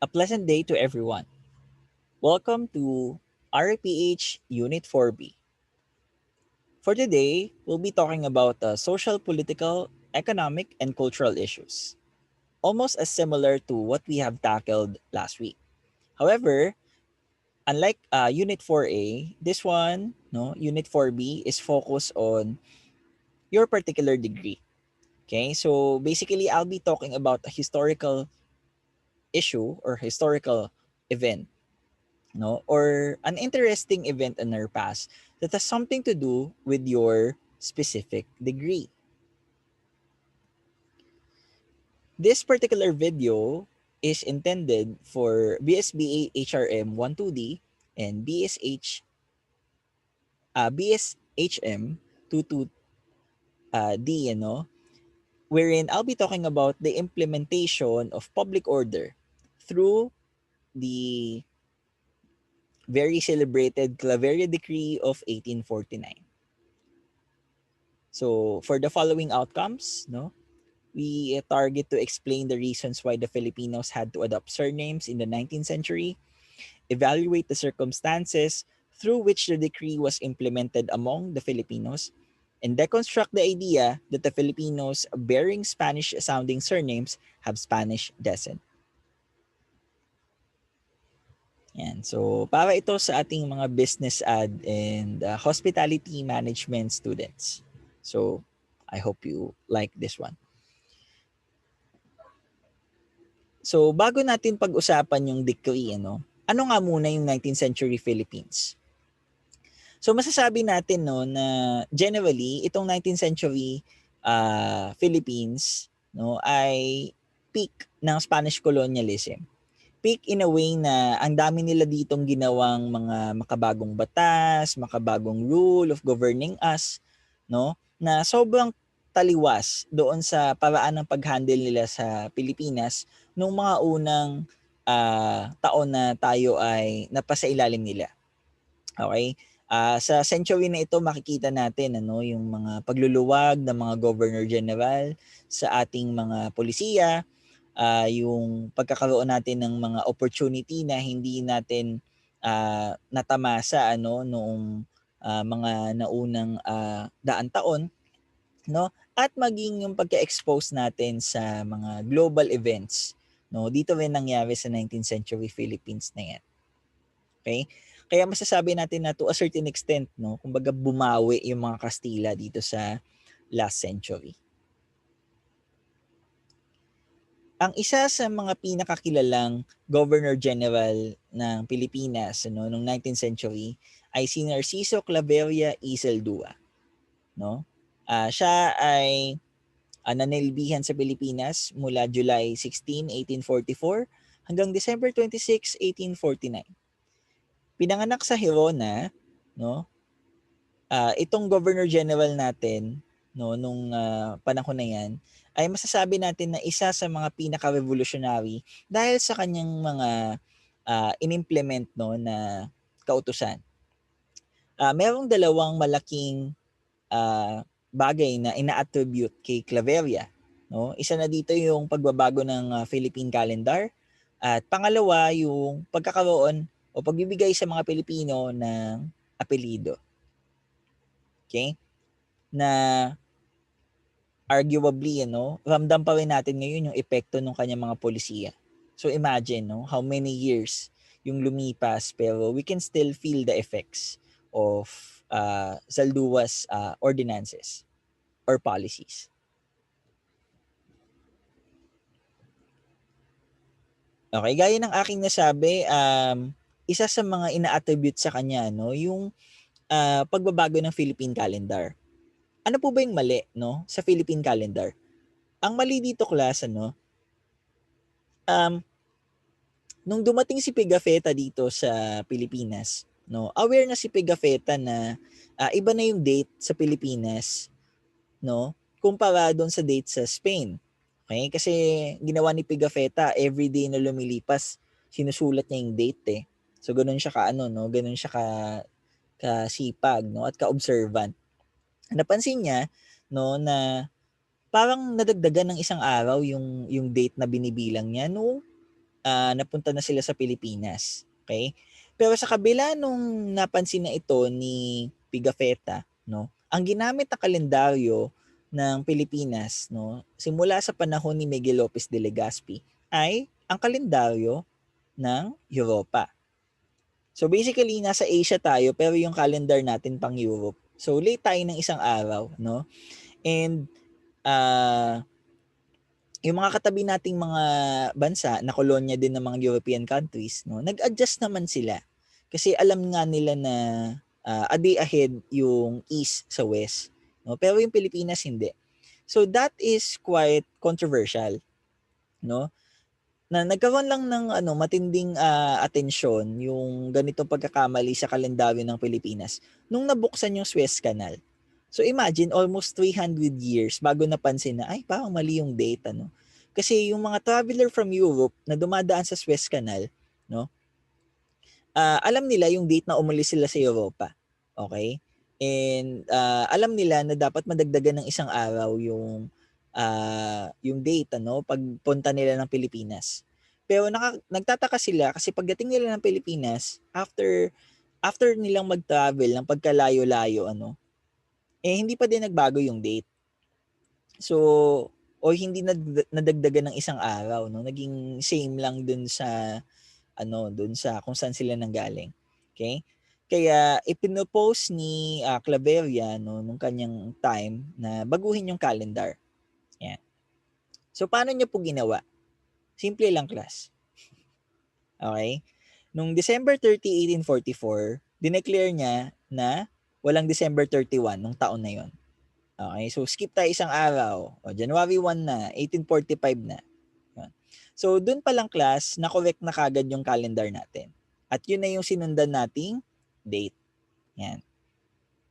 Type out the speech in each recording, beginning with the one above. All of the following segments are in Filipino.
A pleasant day to everyone. Welcome to RPH Unit 4B. For today, we'll be talking about social, political, economic, and cultural issues, almost as similar to what we have tackled last week. However, unlike Unit 4A, this one, no, Unit 4B is focused on your particular degree. Okay, so basically, I'll be talking about a historical issue or historical event, no, or an interesting event in our past that has something to do with your specific degree. This particular video is intended for BSBA HRM 12D and BSHM 22D, wherein I'll be talking about the implementation of public order through the very celebrated Claveria Decree of 1849. So for the following outcomes, no, we target to explain the reasons why the Filipinos had to adopt surnames in the 19th century, evaluate the circumstances through which the decree was implemented among the Filipinos, and deconstruct the idea that the Filipinos bearing Spanish-sounding surnames have Spanish descent. Yan. So, para ito sa ating mga business ad and hospitality management students. So, I hope you like this one. So, bago natin pag-usapan yung decree, ano nga muna yung 19th century Philippines? So, masasabi natin no na generally itong 19th century Philippines no ay peak ng Spanish colonialism. Peak in a way na ang dami nila ditong ginawang mga makabagong batas, makabagong rule of governing us, no? Na sobrang taliwas doon sa paraan ng pag-handle nila sa Pilipinas nung mga unang taon na tayo ay napasailalim nila. Okay? Sa century na ito makikita natin yung mga pagluluwag ng mga governor general sa ating mga polisiya, yung pagkakaroon natin ng mga opportunity na hindi natin natamasa noong mga naunang daan taon, no, at maging yung pagka-expose natin sa mga global events, no, dito rin nangyari sa 19th century Philippines na yan. Okay? Kaya masasabi natin na to a certain extent, no, kumbaga bumawi yung mga Kastila dito sa last century. Ang isa sa mga pinakakilalang Governor General ng Pilipinas noong 19th century ay si Narciso Claveria y Zaldúa, no? Siya ay nanilbihan sa Pilipinas mula July 16, 1844 hanggang December 26, 1849. Pinanganak sa Hirona, no? Itong Governor General natin nung panahon na 'yan ay masasabi natin na isa sa mga pinaka-revolutionary dahil sa kanyang mga inimplement na kautusan. Merong dalawang malaking bagay na ina-attribute kay Claveria, no? Isa na dito yung pagbabago ng Philippine calendar at pangalawa yung pagkakaroon o pagbibigay sa mga Pilipino ng apelyido. Okay? Na arguably, ramdam pa rin natin ngayon yung epekto ng kanyang mga polisiya. So imagine, how many years yung lumipas pero we can still feel the effects of Zaldua's ordinances or policies. Okay, gaya ng aking nasabi, isa sa mga ina-attribute sa kanya, yung pagbabago ng Philippine calendar. Ano po ba yung mali, sa Philippine calendar? Ang mali dito, class, nung dumating si Pigafetta dito sa Pilipinas, aware na si Pigafetta na iba na yung date sa Pilipinas, kumpara doon sa date sa Spain. Okay? Kasi ginawa ni Pigafetta, everyday na lumilipas, sinusulat niya yung date eh. So ganoon siya ganoon siya kasipag, at ka-observant. Napansin niya, na parang nadagdagan ng isang araw yung date na binibilang niya napunta na sila sa Pilipinas. Okay? Pero sa kabila nung napansin na ito ni Pigafetta, no, ang ginamit na kalendaryo ng Pilipinas, no, simula sa panahon ni Miguel Lopez de Legazpi ay ang kalendaryo ng Europa. So basically, nasa Asia tayo pero yung calendar natin pang Europe. So late tayo ng isang araw, no? And yung mga katabi nating mga bansa na kolonya din ng mga European countries, no, nag-adjust naman sila. Kasi alam nga nila na a day ahead yung East sa West. No? Pero yung Pilipinas hindi. So that is quite controversial, no? Na nagkaroon lang ng matinding atensyon yung ganitong pagkakamali sa kalendaryo ng Pilipinas nung nabuksan yung Suez Canal. So imagine almost 300 years bago napansin na ay parang mali yung date, no? Kasi yung mga traveler from Europe na dumadaan sa Suez Canal, no? Alam nila yung date na umalis sila sa Europa. Okay? And alam nila na dapat madagdagan ng isang araw yung date, ano, pagpunta nila ng Pilipinas. Pero nagtataka sila kasi pagdating nila ng Pilipinas, after nilang mag-travel ng pagkalayo-layo, hindi pa din nagbago yung date. So, o hindi nadagdagan ng isang araw, no? Naging same lang dun sa dun sa kung saan sila nanggaling. Okay? Kaya ipinopose ni Claveria nung kanyang time na baguhin yung calendar. Yan. So paano niya po ginawa? Simple lang, class. Okay? Nung December 30, 1844, dineclare niya na walang December 31 nung taon na yon. Okay? So skip tayo isang araw. O, January 1 na, 1845 na. So, dun pa lang, class, na-correct na kagad yung calendar natin. At yun na yung sinundan nating date. Yan.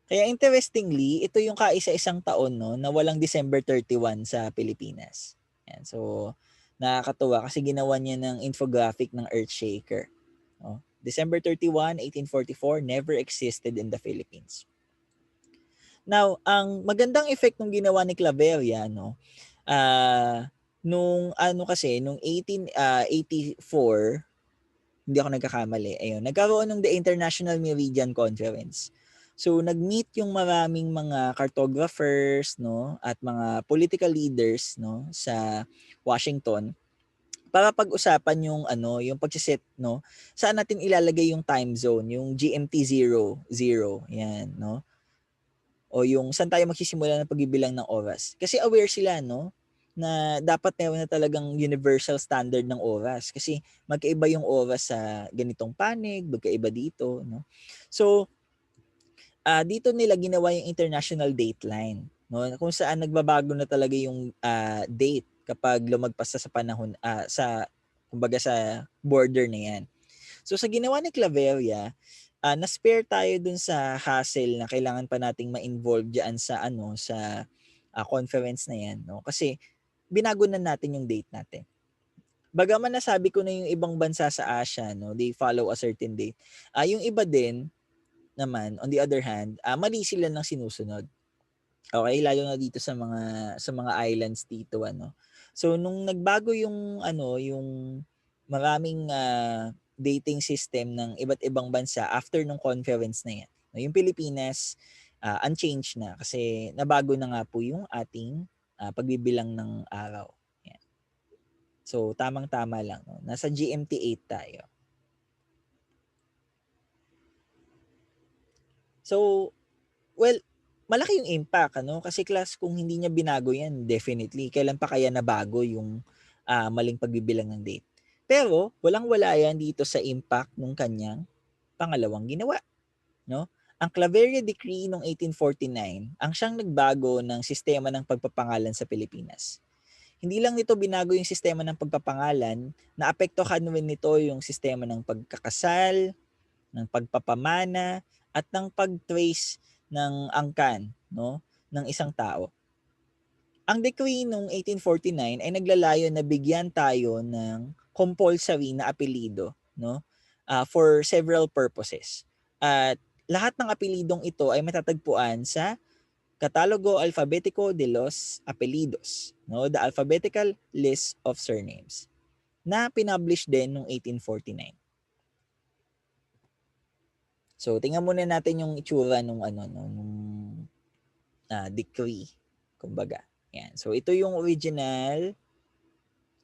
Kaya interestingly, ito yung kaisa-isang taon, no, na walang December 31 sa Pilipinas. Yan. So, nakakatuwa kasi ginawa niya ng infographic ng Earthshaker. No? December 31, 1844 never existed in the Philippines. Now, ang magandang effect ng ginawa ni Claveria, no, nung 1884, hindi ako nagkakamali, ayun, nagkaroon ng the International Meridian Conference. So nag-meet yung maraming mga cartographers, no, at mga political leaders, no, sa Washington para pag-usapan yung pagse-set, no, saan natin ilalagay yung time zone, yung GMT 00, yan, no, o yung saan tayo magsisimula ng pagbibilang ng oras. Kasi aware sila, no, na dapat meron na talagang universal standard ng oras kasi magkaiba yung oras sa ganitong panig, magkaiba dito, no. So, dito nila ginawa yung international dateline, no, kung saan nagbabago na talaga yung date kapag lumagpas sa panahon sa kumbaga sa border na yan. So sa ginawa ni Claveria, na-spare tayo dun sa hassle na kailangan pa nating ma-involve diyan sa sa conference na yan, no? Kasi binago na natin yung date natin. Bagaman nasabi ko na yung ibang bansa sa Asia, no, they follow a certain date. Yung iba din naman, on the other hand, mali sila ng sinusunod. Okay, lalo na dito sa mga islands dito, ano. So nung nagbago yung yung maraming dating system ng iba't ibang bansa after nung conference na yan. No, yung Pilipinas unchanged na kasi nabago na nga po yung ating pagbibilang ng araw. Yan. So tamang-tama lang, no. Nasa GMT 8 tayo. So, well, malaki yung impact, kasi class kung hindi niya binago yan, definitely, kailan pa kaya nabago yung maling pagbibilang ng date. Pero, walang-wala yan dito sa impact ng kanyang pangalawang ginawa. No? Ang Claveria Decree noong 1849, ang siyang nagbago ng sistema ng pagpapangalan sa Pilipinas. Hindi lang nito binago yung sistema ng pagpapangalan, naapektuhan rin nito yung sistema ng pagkakasal, ng pagpapamana, at ng pag-trace ng angkan, no, ng isang tao. Ang decree noong 1849 ay naglalayo na bigyan tayo ng compulsory na apelyido, no, for several purposes. At lahat ng apelyidong ito ay matatagpuan sa Catalogo Alfabetico de los Apellidos, no, the alphabetical list of surnames. na pinublish din noong 1849. So, tingnan muna natin yung itsura nung decree, kumbaga. Yan. So, ito yung original.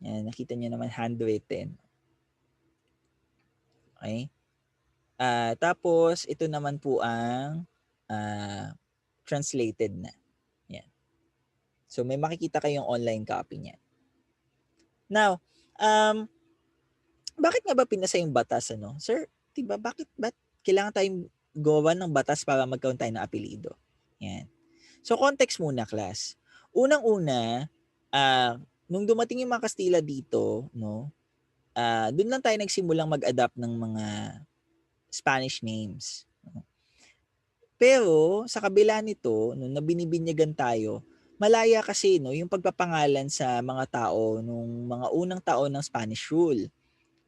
Yan, nakita niyo naman handwritten. Okay? Tapos, ito naman po ang translated na. Yan. So, may makikita kayong online copy niya. Now, bakit nga ba pinasa yung batas, ano? Sir, diba, bakit kailangan tayong gawa ng batas para magkaroon tayo ng apelido? Yan. So, context muna, class. Unang-una, nung dumating yung mga Kastila dito, no, doon lang tayo nagsimulang mag-adapt ng mga Spanish names. No? Pero, sa kabila nito, nung nabinibinyagan tayo, malaya kasi no, yung pagpapangalan sa mga tao nung mga unang taon ng Spanish rule.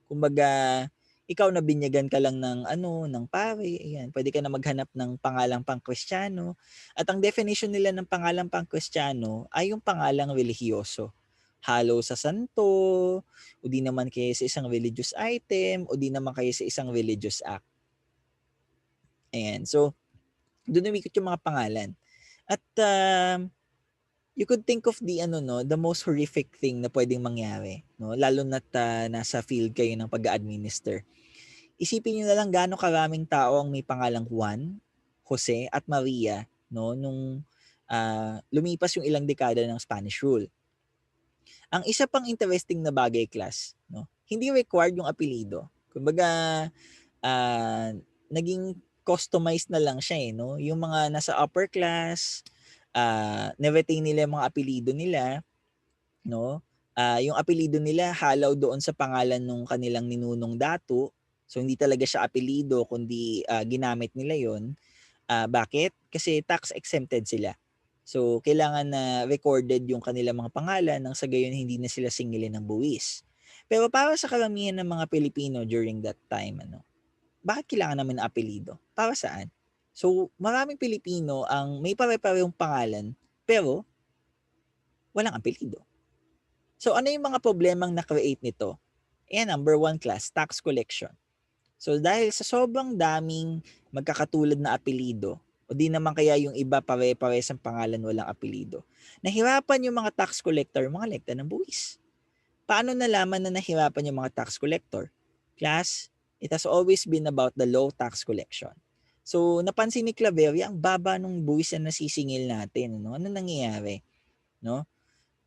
Kumbaga, ikaw nabinyagan ka lang ng pare, ayan, pwede ka na maghanap ng pangalang pang-Kristiyano. At ang definition nila ng pangalang pang-Kristiyano ay yung pangalang relihiyoso. Halo sa santo, o di naman kaya sa isang religious item, o di naman kaya sa isang religious act. Ayan, so, doon umikot yung mga pangalan. At you could think of the most horrific thing na pwedeng mangyari, no? Lalo na't nasa field kayo ng pag-administer. Isipin niyo na lang gaano karaming tao ang may pangalang Juan, Jose at Maria, no, nung lumipas yung ilang dekada ng Spanish rule. Ang isa pang interesting na bagay, class, no, hindi required yung apelyido. Kumbaga, naging customized na lang siya, no? Yung mga nasa upper class, na-retain nila yung mga apelyido nila, no? Yung apelyido nila halaw doon sa pangalan ng kanilang ninunong dato. So hindi talaga siya apelyido kundi ginamit nila 'yon. Bakit? Kasi tax exempted sila. So kailangan na recorded yung kanilang mga pangalan nang sa gayon hindi na sila singilin ng buwis. Pero para sa karamihan ng mga Pilipino during that time, bakit kailangan naman ng apelyido? Para saan? So maraming Pilipino ang may pare-parehong pangalan pero walang apelyido. So ano yung mga problemang na-create nito? Number 1, class, tax collection. So dahil sa sobrang daming magkakatulad na apelyido, o di naman kaya yung iba pare-pares ang pangalan walang apelyido, nahirapan yung mga tax collector mga ng buwis. Paano nalaman na nahirapan yung mga tax collector? Class, it has always been about the low tax collection. So napansin ni Claveria ang baba ng buwis na nasisingil natin. No? Ano nangyayari? No?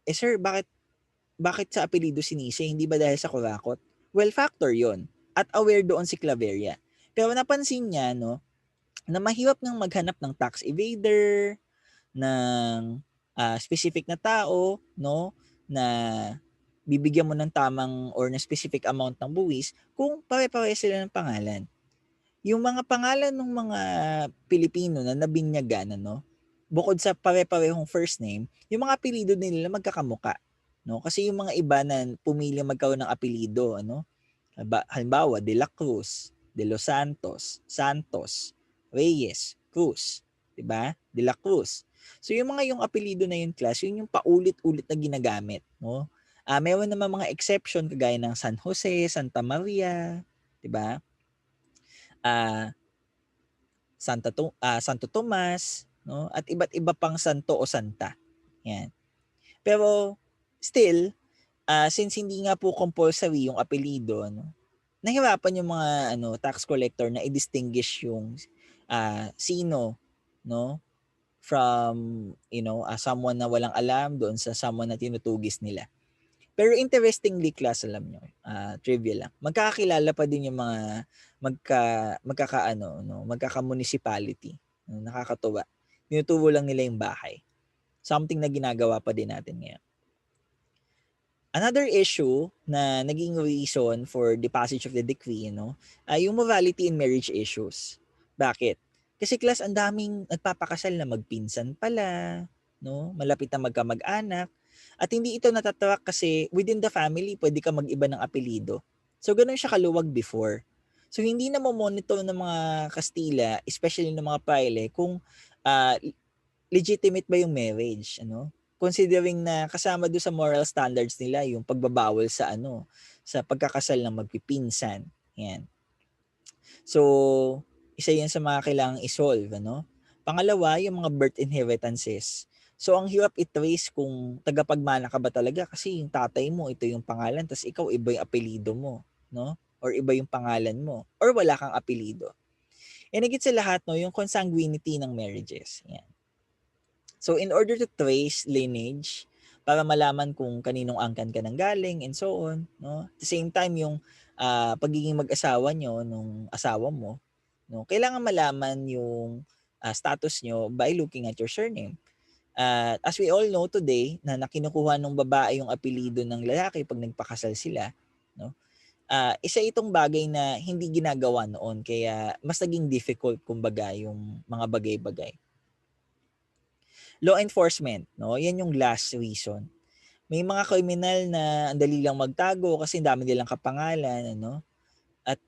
Sir, bakit sa apelyido sinisi? Hindi ba dahil sa kurakot? Well, factor yon. At aware doon si Claveria. Pero napansin niya, no, na mahirap nang maghanap ng tax evader, ng specific na tao, no, na bibigyan mo ng tamang or na specific amount ng buwis kung pare-pare sila ng pangalan. Yung mga pangalan ng mga Pilipino na nabinyagan, bukod sa pare-parehong first name, yung mga apelyido nila magkakamuka. No? Kasi yung mga iba na pumili magkaroon ng apelyido, halimbawa, De La Cruz, De Los Santos, Santos, Reyes, Cruz, 'di ba? De La Cruz. So yung apelyido na yun, class, yun yung paulit-ulit na ginagamit, no? Meron naman mga exception kagaya ng San Jose, Santa Maria, 'di ba? Santo Tomas, no? At iba't iba pang santo o santa. Yan. Pero still, since hindi nga po compulsory yung apelyido, nahirapan yung mga tax collector na i-distinguish yung sino, no, from someone na walang alam doon sa someone na tinutugis nila. Pero interestingly, class, alam nyo, trivia lang, magkakakilala pa din yung mga magkaka-municipality. Nakakatuwa. Tinuturo lang nila yung bahay. Something na ginagawa pa din natin ngayon. Another issue na naging reason for the passage of the decree, ay yung morality in marriage issues. Bakit? Kasi, class, ang daming nagpapakasal na magpinsan pala, no? Malapit na magkamag-anak. At hindi ito natatrack kasi within the family, pwede ka mag-iba ng apelyido. So, ganun siya kaluwag before. So, hindi na monitor ng mga Kastila, especially ng mga praile, kung legitimate ba yung marriage, Considering na kasama doon sa moral standards nila yung pagbabawal sa sa pagkakasal ng magpipinsan. Yan. So, isa yan sa mga kailangang isolve, ano? Pangalawa, yung mga birth inheritances. So, ang hirap i-trace kung tagapagmana ka ba talaga kasi yung tatay mo, ito yung pangalan, tapos ikaw, iba yung apelido mo, no? Or iba yung pangalan mo, or wala kang apelido. And higit sa lahat, no, yung consanguinity ng marriages. Yan. So, in order to trace lineage, para malaman kung kaninong angkan ka nang galing, and so on, no? At the same time, yung pagiging mag-asawa nyo, nung asawa mo, no? Kailangan malaman yung status nyo by looking at your surname. As we all know today, na nakinukuha ng babae yung apelido ng lalaki pag nagpakasal sila, no? Isa itong bagay na hindi ginagawa noon, kaya mas naging difficult kumbaga yung mga bagay-bagay. Law enforcement, no? Yan yung last reason. May mga kriminal na ang dali lang magtago kasi dami nilang kapangalan, ano? At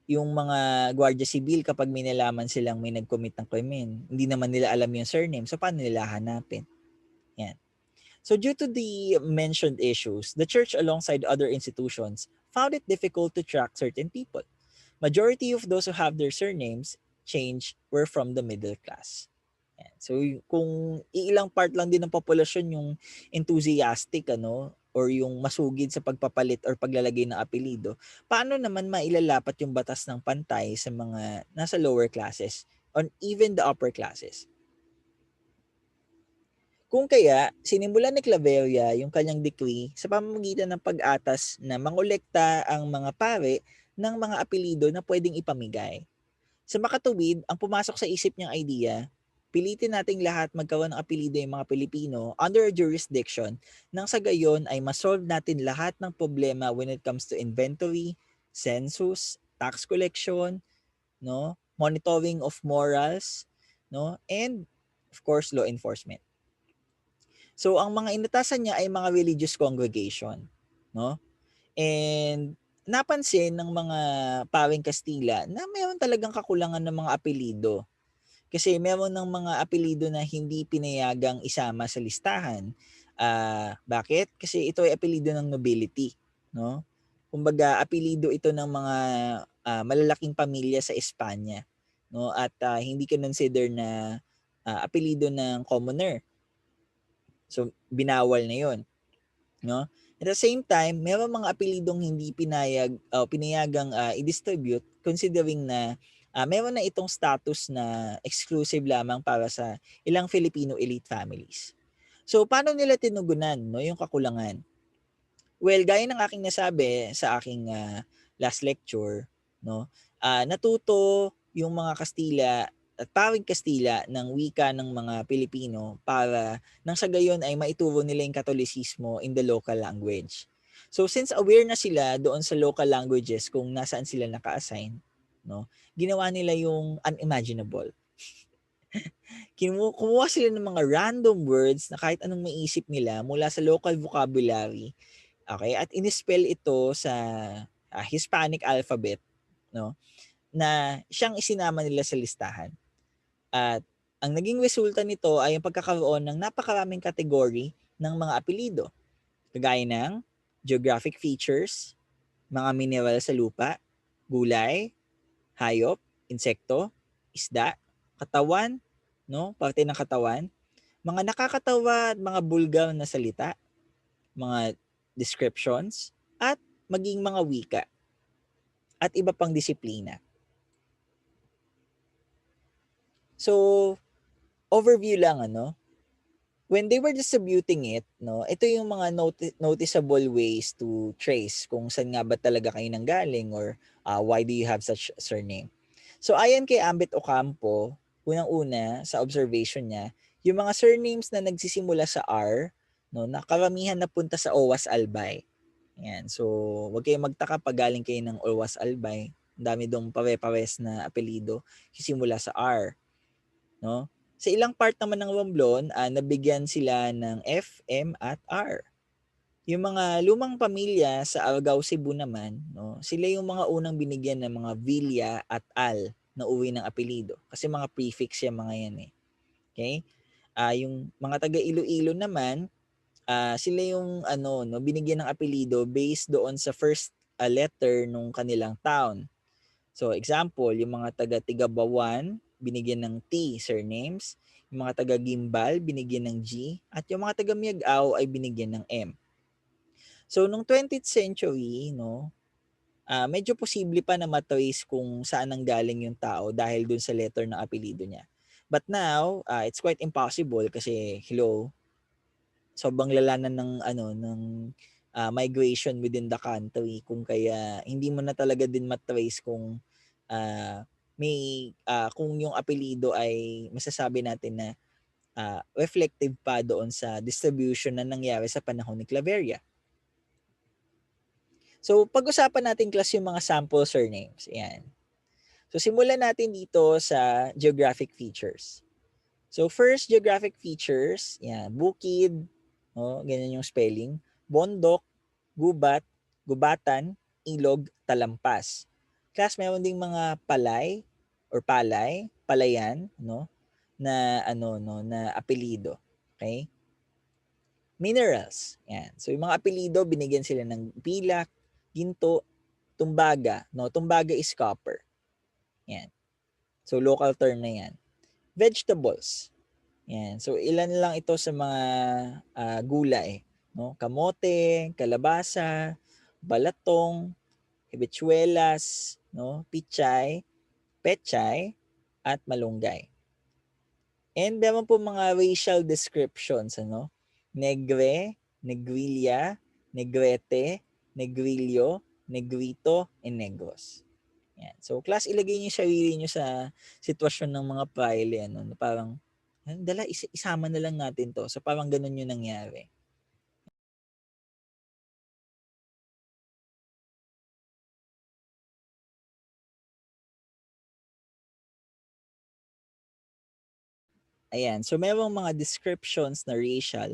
yung mga Guardia Civil kapag may nalaman silang may nag-commit ng krimen, hindi naman nila alam yung surname, so paano nila hanapin? Yan. So due to the mentioned issues, the church alongside other institutions found it difficult to track certain people. Majority of those who have their surnames changed were from the middle class. Yan. So kung iilang part lang din ng populasyon yung enthusiastic, ano, or yung masugid sa pagpapalit or paglalagay ng apelido, paano naman mailalapat yung batas ng pantay sa mga nasa lower classes or even the upper classes? Kung kaya, sinimulan ni Claveria yung kanyang decree sa pamamagitan ng pag-atas na mangolekta ang mga pare ng mga apelido na pwedeng ipamigay. Sa makatuwid, ang pumasok sa isip niyang idea, pilitin nating lahat magkaroon ng apelido yung mga Pilipino under a jurisdiction nang sa gayon ay masolve natin lahat ng problema when it comes to inventory, census, tax collection, no, monitoring of morals, no, and of course law enforcement. So ang mga inatasan niya ay mga religious congregation, no? And napansin ng mga paring Kastila na mayroon talagang kakulangan ng mga apelido. Kasi meron ng mga apelido na hindi pinayagang isama sa listahan. Bakit? Kasi ito ay apelido ng nobility, no? Kumbaga apelido ito ng mga malalaking pamilya sa Espanya, no? At hindi consider na apelido ng commoner. So binawal na 'yon, no? At the same time, meron mga apelidong hindi pinayagang i-distribute considering na meron na itong status na exclusive lamang para sa ilang Filipino elite families. So paano nila tinugunan, no, yung kakulangan? Well, gaya ng aking nasabi sa aking last lecture, no, natuto yung mga Kastila at paring Kastila ng wika ng mga Pilipino para nang sa gayon ay maituro nila yung Katolisismo in the local language. So since aware na sila doon sa local languages kung nasaan sila naka-assign, no, ginawa nila yung unimaginable. Kumuha sila ng mga random words na kahit anong maisip nila mula sa local vocabulary. Okay, at inispell ito sa Hispanic alphabet, no, na siyang isinama nila sa listahan. At ang naging resulta nito ay ang pagkakaroon ng napakaraming kategory ng mga apelido, kagaya ng geographic features, mga mineral sa lupa, gulay, hayop, insekto, isda, katawan, no, parte ng katawan, mga nakakatawa at mga bulgar na salita, mga descriptions, at maging mga wika at iba pang disiplina. So, overview lang, ano, when they were distributing it, no, ito yung mga noticeable ways to trace kung saan nga ba talaga kayo nanggaling or why do you have such surname. So ayon kay Ambit Ocampo, unang-una sa observation niya, yung mga surnames na nagsisimula sa R, no, na karamihan napunta sa Owas Albay. Yan. So, wag kayong magtaka pag galing kayo ng Owas Albay. Ang dami dong pare-pares na apelido simula sa R, no? Sa ilang part naman ng Romblon, nabigyan sila ng F, M at R. Yung mga lumang pamilya sa Argao, Cebu naman, no, sila yung mga unang binigyan ng mga Villa at Al na uwi ng apelido. Kasi mga prefix yung mga yan eh. Okay? Yung mga taga Iloilo naman, sila yung binigyan ng apelyido based doon sa first letter nung kanilang town. So example, yung mga taga Tigabawan, binigyan ng T, surnames. Yung mga taga Gimbal, binigyan ng G. At yung mga taga Miagao ay binigyan ng M. So nung 20th century, medyo posible pa na matrace kung saan nanggaling yung tao dahil dun sa letter ng apelyido niya. But now, it's quite impossible kasi hello, sobrang lala na ng migration within the country, kung kaya hindi mo na talaga din matrace kung kung yung apelyido ay masasabi natin na reflective pa doon sa distribution na nangyari sa panahon ni Claveria. So, pag-usapan natin class yung mga sample surnames. Ayan. So, simulan natin dito sa geographic features. So, first geographic features, yan, bukid, ganyan yung spelling, bondok, gubat, gubatan, ilog, talampas. Class, meron ding mga palay or palay, palayan, na apelyido. Okay? Minerals. Yan. So, yung mga apelyido, binigyan sila ng pilak, ginto, tumbaga. Tumbaga is copper. Yan. So, local term na yan. Vegetables. Yan. So, ilan lang ito sa mga gulay. Kamote, kalabasa, balatong, hebetsuelas, pichay, pechay, at malunggay. And meron po mga racial descriptions, Negre, Negrilla, Negrete, Negrillo, Negrito, and Negros. Yan. So, class, ilagay niyo sarili niyo sa sitwasyon ng mga pile, parang, isama na lang natin to. So, parang ganun yung nangyari. Ayan. So, merong mga descriptions na racial,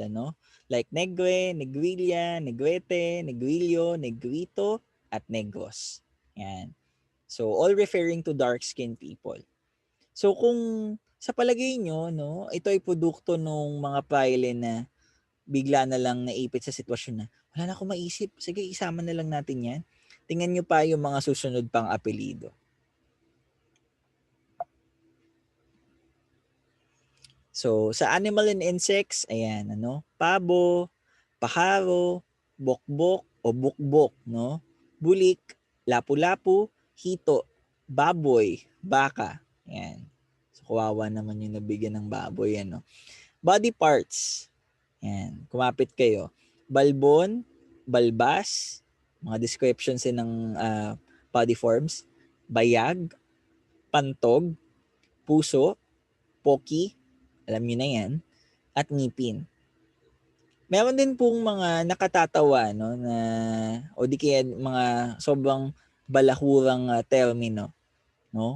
like Negre, Negrilla, Negrete, Negrillo, Negrito, at Negros. Yan. So, all referring to dark-skinned people. So, kung sa palagay nyo, ito ay produkto ng mga pile na bigla na lang naipit sa sitwasyon na, wala na akong maisip, sige, isama na lang natin yan. Tingnan nyo pa yung mga susunod pang apelido. So, sa animal and insects, ayan, pabo, paharo, bokbok o bukbok, bulik, lapu-lapu, hito, baboy, baka. Ayan. So, kawawa naman yung nabigyan ng baboy, Body parts. Ayan, kumapit kayo. Balbon, balbas, mga descriptions ng body forms, bayag, pantog, puso, poki, alam niyo na yan, at ngipin. Meron din pong mga nakatatawa na o di kaya mga sobrang balahurang termino,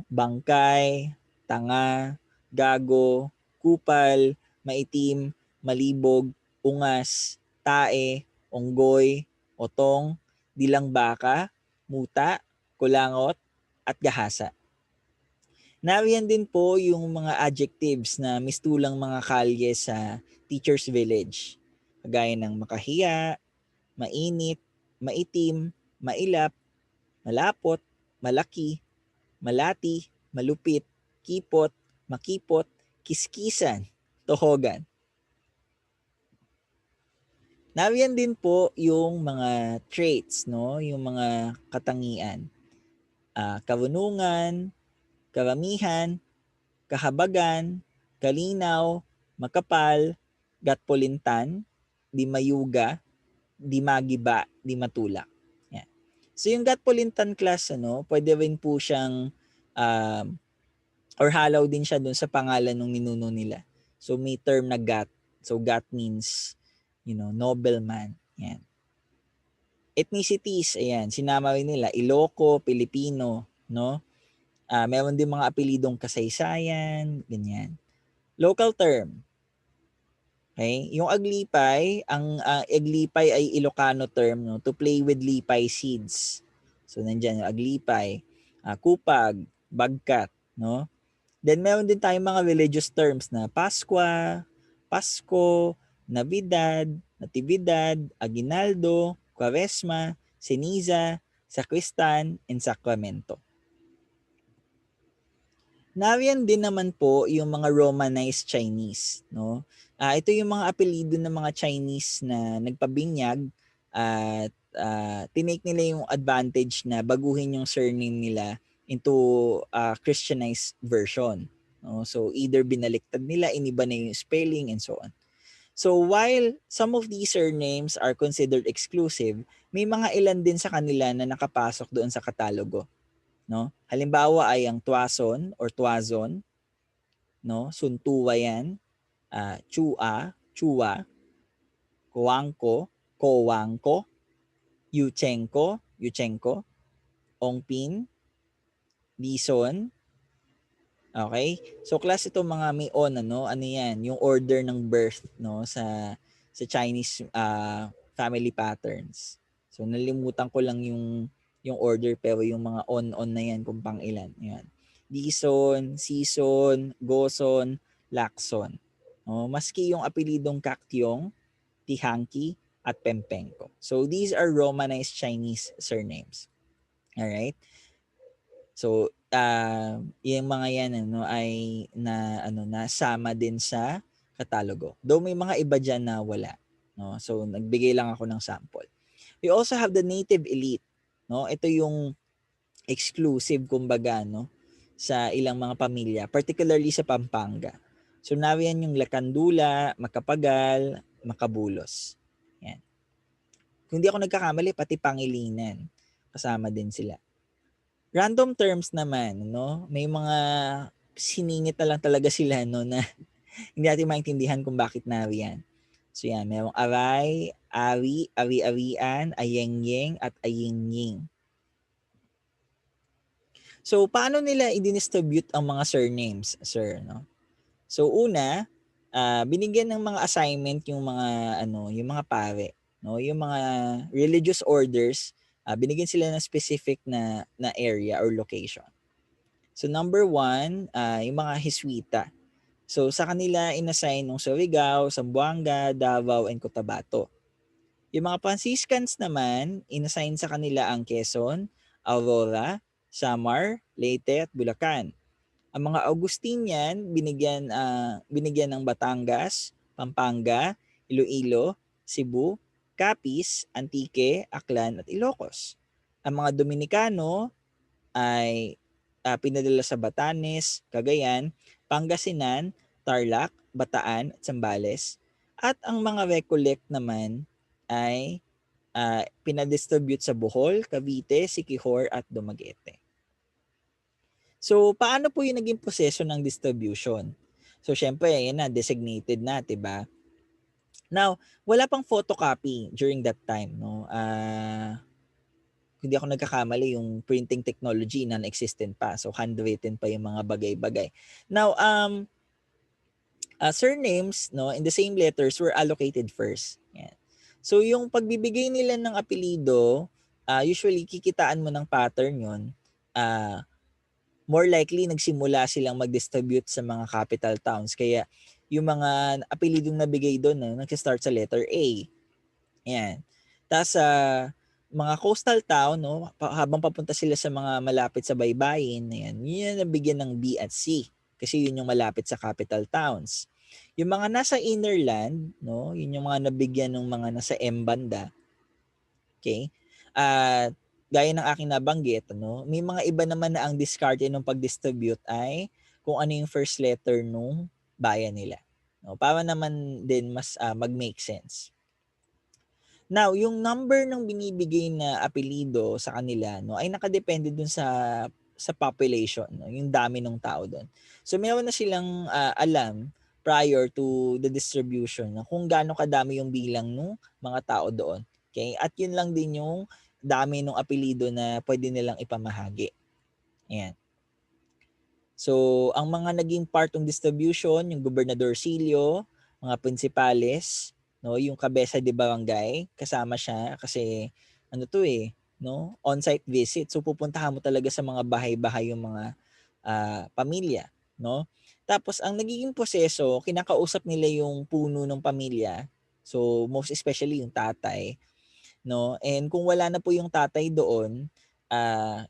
bangkay, tanga, gago, kupal, maitim, malibog, ungas, tae, unggoy, otong, dilang baka, muta, kulangot, at gahasa. Nariyan din po yung mga adjectives na mistulang mga kalye sa Teacher's Village. Kagaya ng makahiya, mainit, maitim, mailap, malapot, malaki, malati, malupit, kipot, makipot, kiskisan, tohogan. Nariyan din po yung mga traits, yung mga katangian. Karunungan, karamihan, kahabagan, kalinaw, makapal, gatpulintan, di mayuga, di magiba, di matulak. Yan. So yung gatpulintan class, pwede rin po siyang or halaw din siya dun sa pangalan ng ninuno nila. So may term na gat. So gat means, nobleman. Yan. Ethnicities, ayan, sinama rin nila, Iloco, Pilipino, meron din mga apelidong kasaysayan, ganyan. Local term. Okay? Yung aglipay, ang aglipay ay Ilocano term, to play with lipay seeds. So nandiyan yung aglipay, kupag, bagkat, Then meron din tayong mga religious terms na Paskwa, Pasko, Navidad, Natividad, Aguinaldo, Quaresma, Ceniza, Sacristan, and Sacramento. Nariyan din naman po yung mga Romanized Chinese, no? Ito yung mga apelyido ng mga Chinese na nagpabinyag at tinake nila yung advantage na baguhin yung surname nila into Christianized version. No? So either binaliktad nila, iniba na yung spelling and so on. So while some of these surnames are considered exclusive, may mga ilan din sa kanila na nakapasok doon sa katalogo. No? Halimbawa ay ang Tuason or Tuazon, no? Suntuwa yan, Chua, Chua, Kuangko, Kowangko, Yuchenko, Yuchenko, Ongpin, Dison. Okay? So class ito mga may on ano yan, yung order ng birth no sa Chinese family patterns. So nalimutan ko lang yung order pero yung mga on na yan kung pang ilan. Yan. Dison, Sison, Goson, Lacson. No, maski yung apelidong Kaktiong, Tihangki, at Pempenko. So these are Romanized Chinese surnames. All right? So yung mga yan ay nasama din sa katalogo. Though may mga iba diyan na wala, no? So nagbigay lang ako ng sample. We also have the native elite, no? Ito yung exclusive kumbaga no sa ilang mga pamilya, particularly sa Pampanga. So nariyan yung Lacandula, Macapagal, Macabulos. Yan. Kung hindi ako nagkakamali, pati Pangilinan kasama din sila. Random terms naman, no? May mga siningit na lang talaga sila no na hindi natin maintindihan kung bakit nariyan. So yan, merong aray, ari, ari-arian, ayengyeng, at ayingying. So paano nila i-distribute ang mga surnames, sir, no? So una, binigyan ng mga assignment yung mga pare, no? Yung mga religious orders, binigyan sila ng specific na area or location. So number 1, yung mga Hiswita. So sa kanila inassign ng Surigao, Zamboanga, Davao, and Cotabato. Yung mga Franciscans naman, inassign sa kanila ang Quezon, Aurora, Samar, Leyte, at Bulacan. Ang mga Augustinian binigyan ng Batangas, Pampanga, Iloilo, Cebu, Capiz, Antique, Aklan, at Ilocos. Ang mga Dominicano ay pinadala sa Batanes, Cagayan, Pangasinan, Tarlac, Bataan, at Zambales. At ang mga Recollect naman ay pinadistribute sa Bohol, Cavite, Siquijor, at Dumaguete. So, paano po yung naging proseso ng distribution? So, syempre, yan na, designated na, diba? Now, wala pang photocopy during that time, no? Hindi ako nagkakamali, yung printing technology non-existent pa. So, handwritten pa yung mga bagay-bagay. Now, surnames, no, in the same letters were allocated first. Yan. So, yung pagbibigay nila ng apelido, usually kikitaan mo ng pattern yun. More likely nagsimula silang mag-distribute sa mga capital towns. Kaya yung mga apelidong nabigay doon, nag-start sa letter A. Yan. Tapos sa mga coastal town, no, habang papunta sila sa mga malapit sa baybayin, yan, yun nabigyan ng B at C. Kasi yun yung malapit sa capital towns. Yung mga nasa innerland, no, yun yung mga nabigyan ng mga nasa M banda. Okay? Gaya ng aking nabanggit, may mga iba naman na ang discarded ng pag-distribute ay kung ano yung first letter nung bayan nila. No? Para naman din mas mag-make sense. Now, yung number ng binibigay na apelido sa kanila ay nakadepende dun sa population, yung dami ng tao doon. So, meron na silang alam prior to the distribution kung gaano kadami yung bilang ng mga tao doon. Okay? At yun lang din yung dami ng apelido na pwede nilang ipamahagi. Ayan. So, ang mga naging part ng distribution, yung gobernadorcillo, mga prinsipales, no, yung kabesa de barangay, kasama siya kasi on-site visit. So pupuntahan mo talaga sa mga bahay-bahay yung mga pamilya, no? Tapos ang nagiging proseso, kinakausap nila yung puno ng pamilya. So most especially yung tatay, no? And kung wala na po yung tatay doon,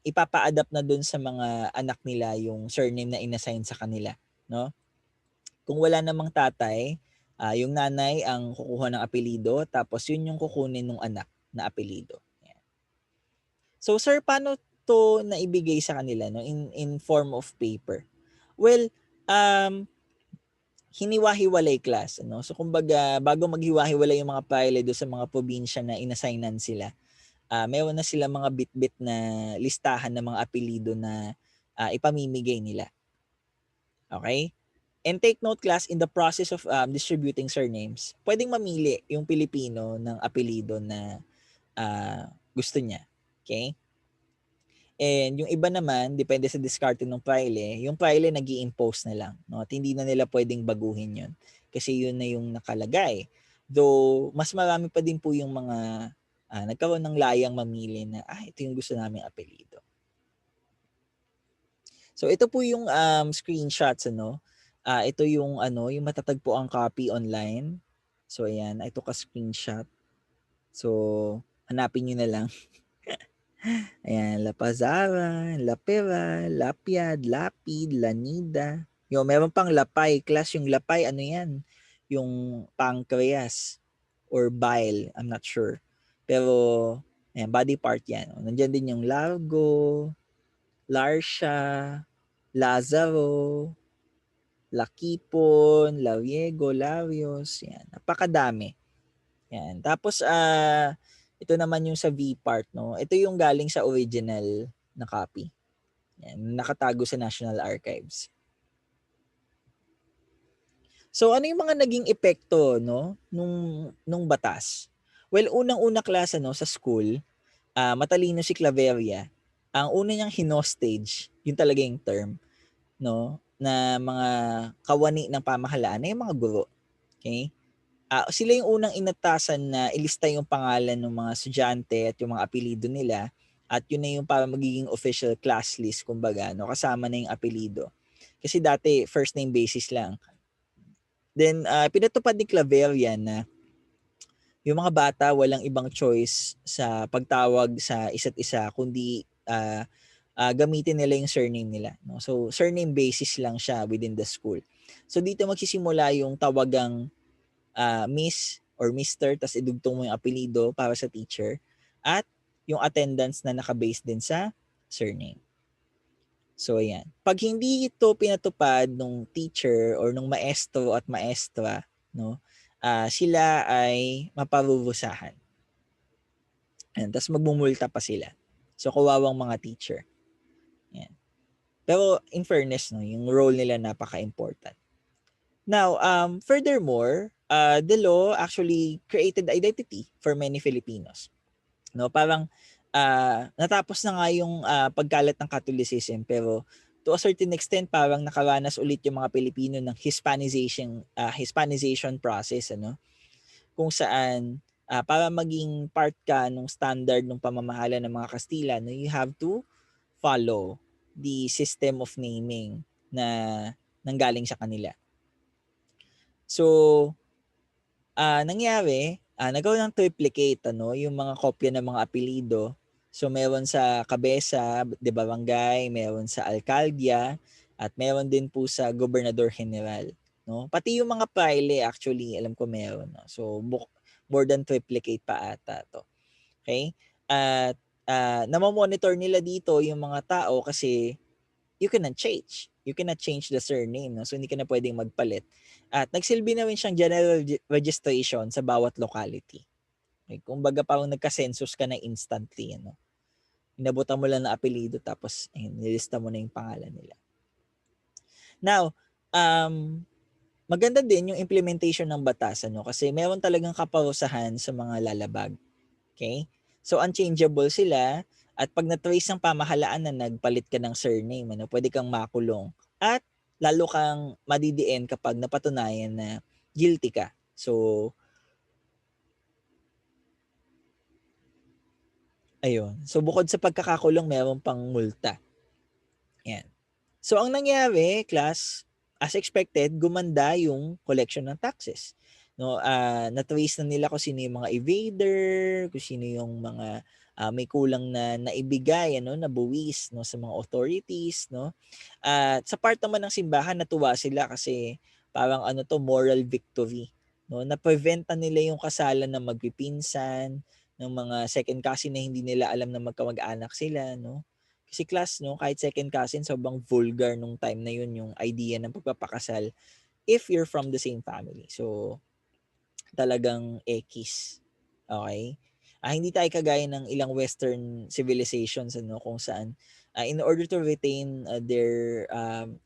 ipapa-adapt na doon sa mga anak nila yung surname na inassign sa kanila, no? Kung wala namang tatay, yung nanay ang kukuha ng apelyido tapos yun yung kukunin ng anak na apelyido. Yan. So sir, paano to naibigay sa kanila, no, in form of paper? Well, hiniwa-hiwalay class, ano. So kumbaga bago maghiwa-hiwalay yung mga pile do sa mga probinsya na inassignan sila, meron na sila mga bit-bit na listahan ng mga apelyido na ipamimigay nila. Okay? And take note class, in the process of distributing surnames, pwedeng mamili yung Pilipino ng apelyido na gusto niya. Okay? And yung iba naman, depende sa diskarte ng pile, yung pile nag-i-impose na lang. No? At hindi na nila pwedeng baguhin yun. Kasi yun na yung nakalagay. Though, mas marami pa din po yung mga nagkaroon ng layang mamili na, ito yung gusto naming apelyido. So, ito po yung screenshots, ano. Ito yung, yung matatagpo ang copy online. So, ayan, ito ka screenshot. So, hanapin nyo na lang. Ayan, Lapazara, Lapera, Lapiad, Lapid, Lanida. Meron pang Lapay. Class yung Lapay, ano yan? Yung pancreas or bile. I'm not sure. Pero, ayan, body part yan. Nandiyan din yung Largo, Larsha, Lazaro, Lakipon, Lauriego, Larios. Yan, napakadami. Yan. Tapos, ito naman yung sa V part, no? Ito yung galing sa original na copy. Yan, nakatago sa National Archives. So ano yung mga naging epekto, no, nung batas? Well, unang-una klase, no, sa school, matalino si Claveria. Ang una niyang hinostage, yun talaga yung term, no, na mga kawani ng pamahalaan ay yung mga guro. Okay? Sila yung unang inatasan na ilista yung pangalan ng mga estudyante at yung mga apelyido nila, at yun na yung para magiging official class list, kumbaga, no, kasama na yung apelyido. Kasi dati first name basis lang. Then pinatupad ni Claveria na yung mga bata walang ibang choice sa pagtawag sa isa't isa kundi gamitin nila yung surname nila, no? So surname basis lang siya within the school. So dito magsisimula yung tawagang Miss or Mister, tas idugtong mo yung apelyido para sa teacher, at yung attendance na naka-base din sa surname. So ayan. Pag hindi ito pinatupad nung teacher or nung maestro at maestra, no, sila ay maparurusahan. Ayan, tas magmumulta pa sila. So kawawang mga teacher. Ayan. Pero in fairness, no, yung role nila napaka-important. Now, furthermore, the law actually created identity for many Filipinos. No, parang natapos na nga yung pagkalat ng Catholicism, pero to a certain extent parang nakaranas ulit yung mga Pilipino ng Hispanization process, ano, kung saan para maging part ka ng standard ng pamamahala ng mga Kastila, no, you have to follow the system of naming na nanggaling sa kanila. So, nangyari, nagkaroon ng triplicate, ano, yung mga kopya ng mga apelyido. So, meron sa kabesa de barangay, meron sa alkaldia, at meron din po sa gobernador general. No? Pati yung mga pile, actually, alam ko meron. No? So, more than triplicate pa ata to. Okay? At namamonitor nila dito yung mga tao kasi you cannot change. You cannot change the surname. No? So, hindi ka na pwedeng magpalit. At nagsilbi na rin siyang general registration sa bawat locality. Okay? Kumbaga parang nagka-census ka na instantly. Ano? Inabutan mo lang na apelyido tapos nilista mo na yung pangalan nila. Now, maganda din yung implementation ng batas, ano? Kasi meron talagang kaparusahan sa mga lalabag. Okay? So, unchangeable sila. At pag na-trace ng pamahalaan na nagpalit ka ng surname, ano, pwede kang makulong. At lalo kang madidiin kapag napatunayan na guilty ka. So, ayun. So, bukod sa pagkakakulong, meron pang multa. Yan. So, ang nangyari, class, as expected, gumanda yung collection ng taxes. no, na-trace na nila kung sino yung mga evader, kung sino yung mga may kulang na naibigay, ano, na buwis, no, sa mga authorities, no. At sa part naman ng simbahan, natuwa sila kasi parang ano to, moral victory, no. Na-prevent na nila yung kasalan ng magpipinsan, ng mga second cousin na hindi nila alam na magkamag-anak sila, no. Kasi class, no, kahit second cousin, sobrang vulgar nung time na yun yung idea ng pagpapakasal if you're from the same family. So, talagang ekis. Okay? Hindi tayo kagaya ng ilang western civilizations, ano, kung saan in order to retain their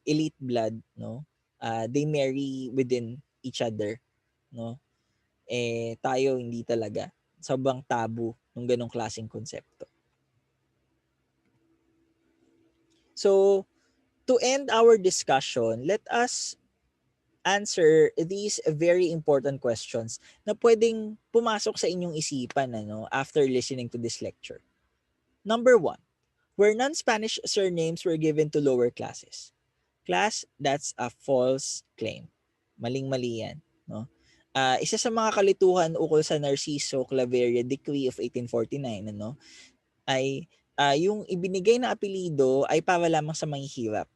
elite blood, no, they marry within each other, no. Tayo hindi talaga. Sobrang tabu ng ganong klaseng konsepto. So, to end our discussion, let us answer these very important questions na pwedeng pumasok sa inyong isipan, ano, after listening to this lecture. Number one, were non-Spanish surnames were given to lower classes? Class, that's a false claim. Maling-mali yan. No? Isa sa mga kalituhan ukol sa Narciso Claveria Decree of 1849, ano, ay yung ibinigay na apelido ay para lamang sa mahihirap.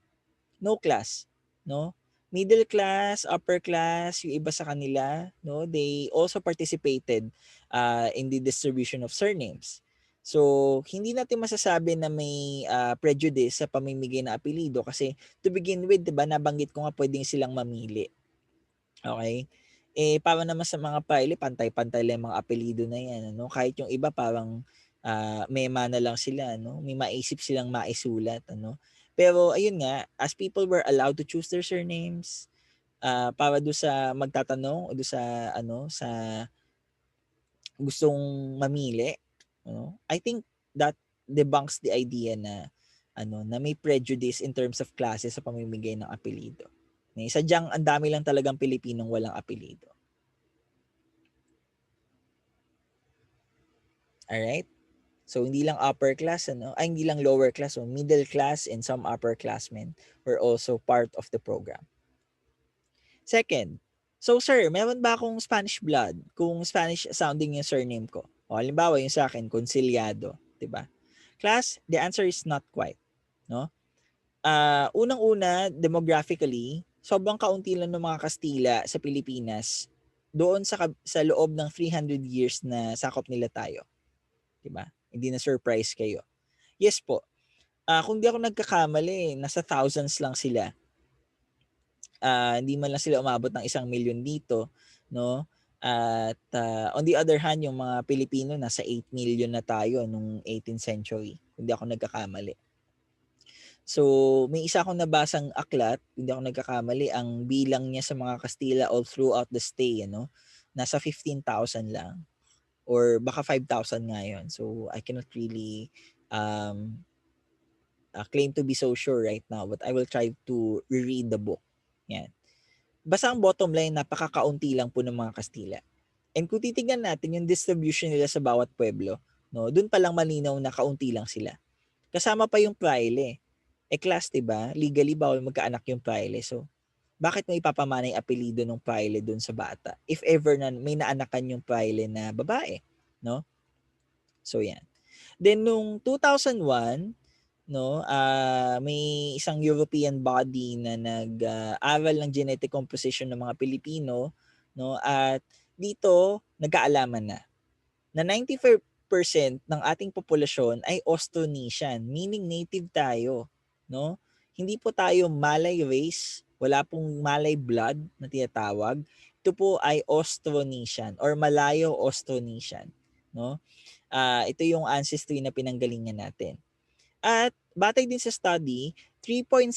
No class, no? Middle class, upper class, yung iba sa kanila, no? They also participated in the distribution of surnames. So, hindi natin masasabi na may prejudice sa pamimigay ng apelido kasi to begin with, 'di ba, nabanggit ko nga pwedeng silang mamili. Okay? Para naman sa mga pile, pantay-pantay lang yung mga apelyido na yan, ano? Kahit yung iba parang mema na lang sila, no? May maisip silang maisulat, ano? Pero ayun nga, as people were allowed to choose their surnames, para do sa magtatanong o do sa ano, sa gustong mamili, ano? I think that debunks the idea na ano, na may prejudice in terms of klase sa pamimigay ng apelyido. Sadyang ang dami lang talagang Pilipinong walang apelyido. Alright? So, hindi lang upper class, ano? Hindi lang lower class. So, middle class and some upper classmen were also part of the program. Second, so sir, meron ba akong Spanish blood kung Spanish sounding yung surname ko? O halimbawa yung sa akin, Conciliado, 'di ba? Class, the answer is not quite, no? Unang-una, demographically, sobrang kaunti lang ng mga Kastila sa Pilipinas doon sa loob ng 300 years na sakop nila tayo, 'di ba? Hindi na surprise kayo. Yes po. Kung di ako nagkakamali, nasa thousands lang sila. Hindi man lang sila umabot ng 1,000,000 dito, no? At on the other hand, yung mga Pilipino nasa 8 million na tayo nung 18th century, kung di ako nagkakamali. So, may isa akong nabasang aklat, hindi ako nagkakamali, ang bilang niya sa mga Kastila all throughout the stay, ano, nasa 15,000 lang or baka 5,000 nga yun. So, I cannot really claim to be so sure right now, but I will try to reread the book. Yan. Basta ang bottom line, napakakaunti lang po ng mga Kastila. And kung titignan natin yung distribution nila sa bawat pueblo, no, doon pa lang malinaw na kaunti lang sila. Kasama pa yung praile. Class, 'di ba? Legally bawal magkaanak yung praile. So, bakit mo ipapamana yung apelyido ng praile doon sa bata? If ever na may naanakan yung praile na babae, no? So, yan. Then nung 2001, no, may isang European body na nag-aral ng genetic composition ng mga Pilipino, no, at dito nagkaalaman na 95% ng ating populasyon ay Austronesian, meaning native tayo, no? Hindi po tayo Malay race, wala pong Malay blood na tinatawag. Ito po ay Austronesian or Malayo-Austronesian, no? Ito yung ancestry na pinanggalingan natin. At batay din sa study, 3.6%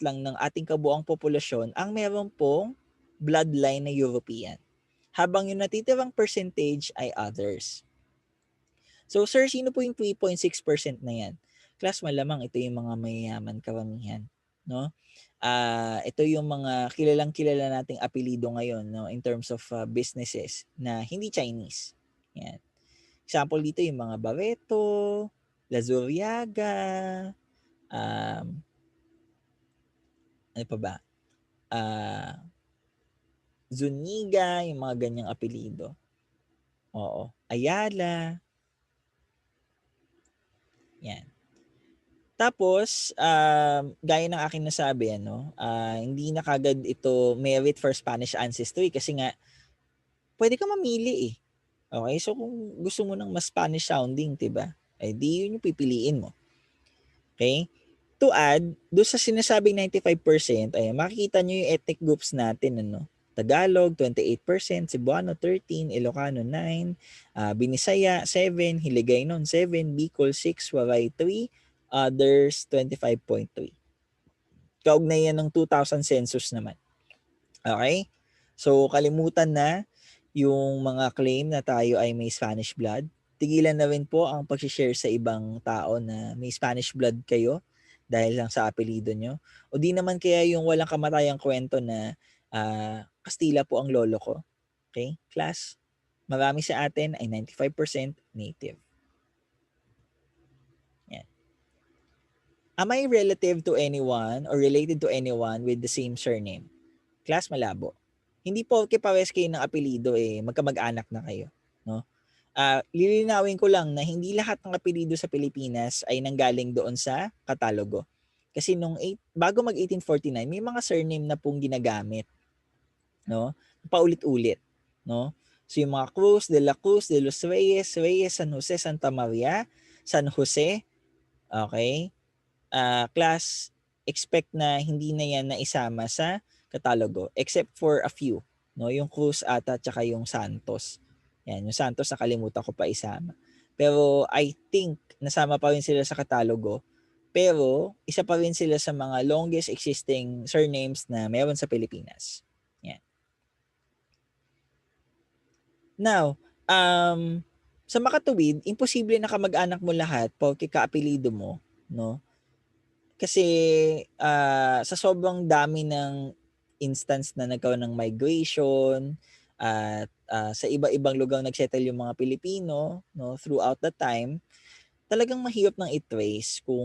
lang ng ating kabuang populasyon ang meron pong bloodline na European. Habang yung natitirang percentage ay others. So sir, sino po yung 3.6% na yan? Class, malamang ito yung mga mayayaman karamihan, no? Ito yung mga kilalang-kilala nating apelido ngayon, no, in terms of businesses na hindi Chinese. Yan. Example dito yung mga Barreto, Lazuriaga, ano pa ba? Zuniga, yung mga ganyang apelido. Oo. Ayala. Yan. Tapos, gaya ng aking nasabi, hindi na kagad ito merit for Spanish ancestry kasi nga, pwede ka mamili eh. Okay? So, kung gusto mo ng mas Spanish sounding, diba? Eh, di yun yung pipiliin mo. Okay? To add, doon sa sinasabing 95%, ayan, makikita nyo yung ethnic groups natin, Tagalog, 28%, Cebuano, 13%, Ilocano, 9%, Binisaya, 7%, Hiligaynon, 7%, Bicol, 6%, Waray, 3%, others, 25.3%. Kaugnayan ng 2000 census naman. Okay? So, kalimutan na yung mga claim na tayo ay may Spanish blood. Tigilan na rin po ang pag-share sa ibang tao na may Spanish blood kayo dahil lang sa apelido nyo. O di naman kaya yung walang kamatayang kwento na Kastila po ang lolo ko. Okay? Class, marami sa atin ay 95% native. Yan. Am I relative to anyone or related to anyone with the same surname? Class, malabo. Hindi po parehas kayo ng apelido magkamag-anak na kayo, no? Lilinawin ko lang na hindi lahat ng apelido sa Pilipinas ay nanggaling doon sa katalogo. Kasi bago mag 1849, may mga surname na pong ginagamit, no? Paulit-ulit, no? So yung mga Cruz, De La Cruz, De Los Reyes, Reyes, San Jose, Santa Maria, San Jose, okay? Class, expect na hindi na yan naisama sa katalogo except for a few, no? Yung Cruz ata tsaka yung Santos. Yan, yung Santos nakalimutan ko pa isama. Pero I think nasama pa rin sila sa katalogo. Pero isa pa rin sila sa mga longest existing surnames na meron sa Pilipinas. Yan. Now, sa makatuwid, imposible na kamag-anak mo lahat porque kaapelido mo, no? Kasi sa sobrang dami ng instance na nagkaroon ng migration at sa iba-ibang lugar nagsettle yung mga Pilipino, no, throughout the time, talagang mahirap nang i-trace kung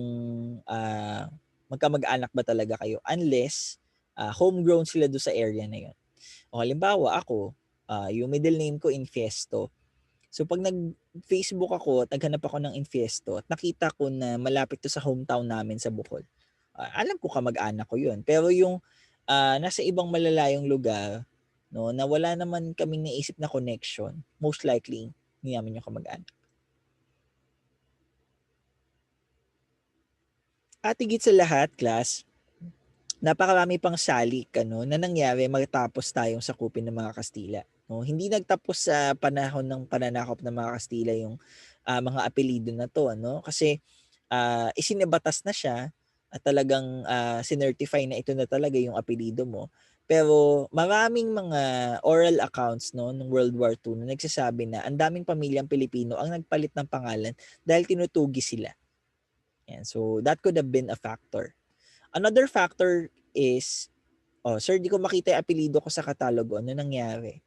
magkamag-anak ba talaga kayo unless homegrown sila doon sa area na yun. O halimbawa ako, yung middle name ko Infiesto. So pag nag-Facebook ako at naghanap ako ng Infiesto at nakita ko na malapit to sa hometown namin sa Bohol, alam ko kamag-anak ko yun. Pero yung nasa ibang malalayong lugar, no, na wala naman kaming naisip na connection, most likely, hindi namin yung kamag-anak. At higit sa lahat, class, napakarami pang salik na nangyari matapos tayong sakupin ng mga Kastila. No, hindi nagtapos sa panahon ng pananakop ng mga Kastila yung mga apelyido na to, kasi isinibatas na siya at talagang sinertify na ito na talaga yung apelyido mo. Pero maraming mga oral accounts ng World War II na nagsasabi na ang daming pamilyang Pilipino ang nagpalit ng pangalan dahil tinutugi sila. Yan. So that could have been a factor. Another factor is, sir, di ko makita yung apelyido ko sa katalogo. Ano nangyari?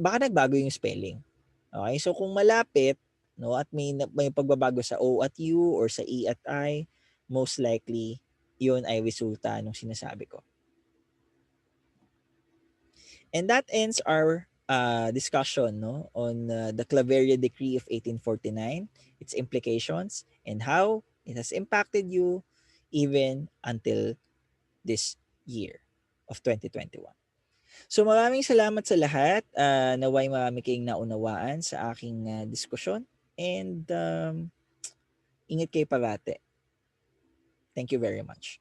Baka nagbago yung spelling. Okay? So kung malapit, no, at may pagbabago sa O at U or sa E at I, most likely, yun ay resulta ng sinasabi ko. And that ends our discussion on the Claveria Decree of 1849, its implications, and how it has impacted you even until this year of 2021. So maraming salamat sa lahat. Naway marami kayong naunawaan sa aking diskusyon. And ingat kayo parate. Thank you very much.